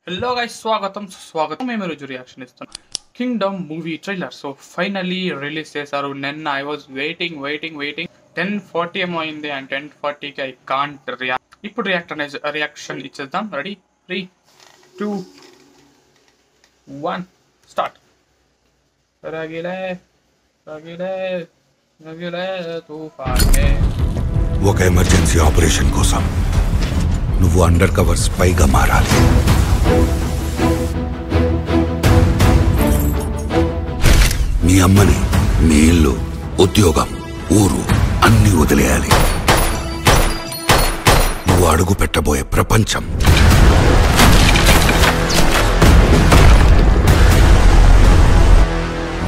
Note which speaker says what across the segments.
Speaker 1: Hello guys, స్వాగతం మేము రోజు రియాక్షన్ ఇస్తున్నాం Kingdom movie trailer. So finally release చేశారు నిన్న. ఐ వాజ్ వెయిటింగ్ 10:40 ఏమో అయింది అండ్ 10:40కి ఐ కాంట్ ఇప్పుడు రియాక్షన్ ఇచ్చేద్దాం. Ready 3, 2, 1 start. రగిలే రగిలే రగిలే తుఫానే.
Speaker 2: ఒక ఎమర్జెన్సీ ఆపరేషన్ కోసం నువ్వు అండర్ కవర్ స్పైగా మారాలి. మీ అమ్మని, మీ ఇల్లు, ఉద్యోగం, ఊరు అన్ని వదిలేయాలి. నువ్వు అడుగు పెట్టబోయే ప్రపంచం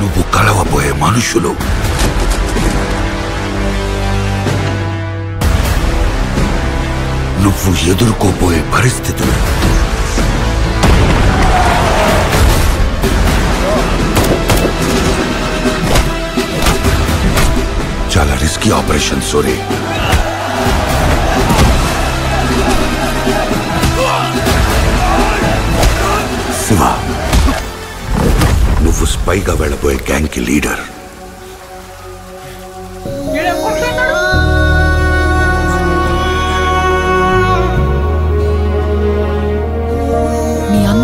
Speaker 2: నువ్వు కలవబోయే మనుషులు నువ్వు ఎదుర్కోబోయే పరిస్థితులు చాలా రిస్కీ ఆపరేషన్ సోరీ. శివ, నువ్వు స్పైగా వెళ్ళబోయే గ్యాంగ్ కి లీడర్.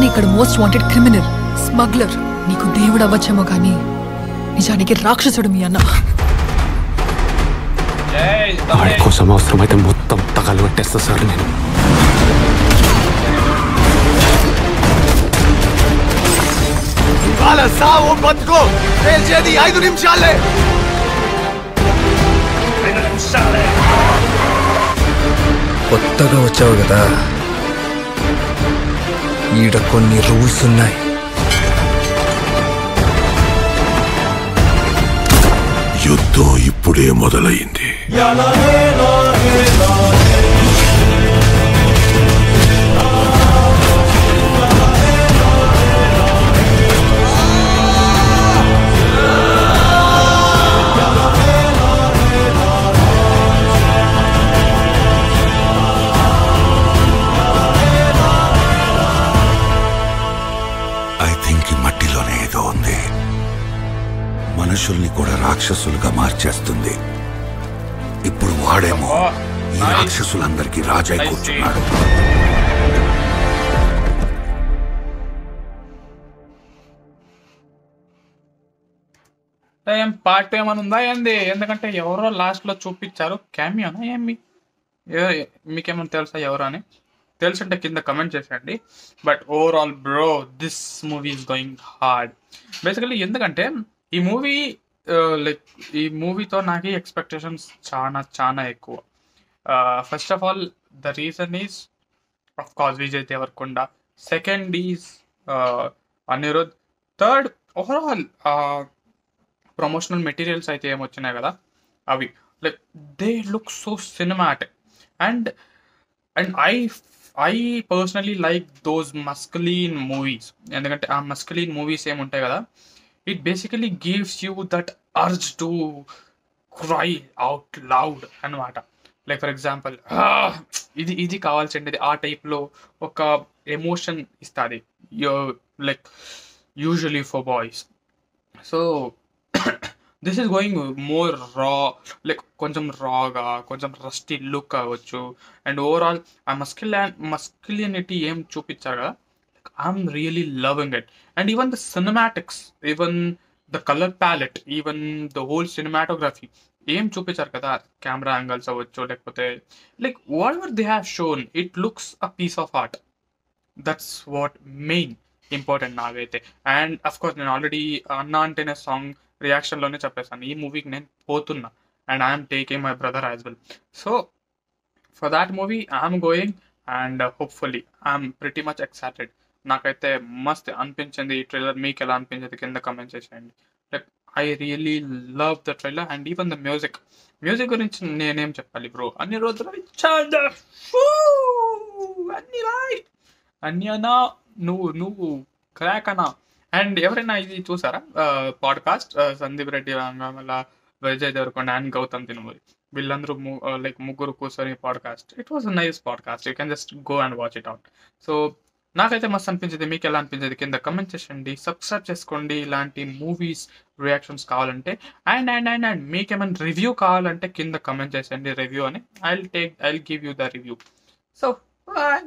Speaker 3: ఇక్కడ మోస్ట్ వాంటెడ్ క్రిమినల్, స్మగ్లర్. నీకు దేవుడు అవ్వచ్చేమో కానీ నిజానికి రాక్షసుడు మీ అన్న.
Speaker 4: వాడి కోసం అవసరమైతే మొత్తం తగలు పెట్టేస్తా సార్ నేను.
Speaker 2: సావు బతుకో తేల్చేది 5 నిమిషాలే.
Speaker 5: కొత్తగా వచ్చావు కదా, ఈడ కొన్ని రూల్స్ ఉన్నాయి.
Speaker 2: యుద్ధం ఇప్పుడే మొదలైంది. మట్టిలోనే ఏదో ఉంది, మనుషుల్ని కూడా రాక్షసులుగా మార్చేస్తుంది. ఇప్పుడు వాడేమో ఈ రాక్షసులందరికీ రాజై కూర్చున్నాడు.
Speaker 1: పార్ట్ ఏమైనా ఉందా ఏంది? ఎందుకంటే ఎవరో లాస్ట్ లో చూపించారు. క్యామియోనా ఏమి? మీకేమైనా తెలుసా ఎవరు అని? తెలుసుంటే కింద కమెంట్ చేసేయండి. But overall bro, this movie is going hard basically. ఎందుకంటే ఈ మూవీ ఈ మూవీతో నాకు ఎక్స్పెక్టేషన్స్ చాలా ఎక్కువ. First of all the reason is of course Vijay Deverakonda. Second is Anirudh. Third overall promotional materials అయితే ఏమొచ్చినాయి కదా అవి, like they look so cinematic. And I personally like those masculine movies. ఎందుకంటే ఆ మస్కులీన్ మూవీస్ ఏముంటాయి కదా, it basically gives you that urge to cry out loud అనమాట. Like for example ఇది కావాల్సిండేది ఆ టైప్లో ఒక ఎమోషన్ ఇస్తుంది, like usually for boys. So this is going more raw, like కొంచెం రాగా, కొంచెం రస్టీ లుక్ అవ్వచ్చు. అండ్ ఓవరాల్ ఆ మస్కులినిటీ ఏం చూపించారు కదా, like I'm really loving it. And even the cinematics, even the colour palette, even the whole cinematography ఏం చూపించారు కదా, కెమెరా యాంగిల్స్ అవ్వచ్చు, లేకపోతే like whatever they have shown, it looks a piece of art. That's what main important నాకైతే. And of course నేను already అన్నా అంటేనే song రియాక్షన్లోనే చెప్పేసాను, ఈ మూవీకి నేను పోతున్నా and I'm taking my brother as well. So for that movie I'm going and hopefully I'm pretty much excited. నాకైతే మస్త్ అనిపించింది ఈ ట్రైలర్. మీకు ఎలా అనిపించింది కింద కమెంట్ చేసేయండి. Like I really love the trailer and even the music గురించి నేనేం చెప్పాలి బ్రో. అన్ని రోజులు అన్ని అన్నా, నువ్వు క్రాక్ అన్నా. అండ్ ఎవరైనా ఇది చూసారా పాడ్కాస్ట్, సందీప్ రెడ్డి మళ్ళీ విజయ్ దేవరకొండ అండ్ గౌతమ్ తినుమూరి వీళ్ళందరూ లైక్ ముగ్గురు కూర్చొని podcast. It was a nice podcast. You can just go and watch it out. So నాకైతే మస్తు అనిపించింది. మీకు ఎలా అనిపించింది కింద కమెంట్ చేయండి. సబ్స్క్రైబ్ చేసుకోండి ఇలాంటి మూవీస్ రియాక్షన్స్ కావాలంటే. అండ్ మీకేమైనా రివ్యూ కావాలంటే కింద కమెంట్ చేసేయండి రివ్యూ అని. I give you the review. So bye.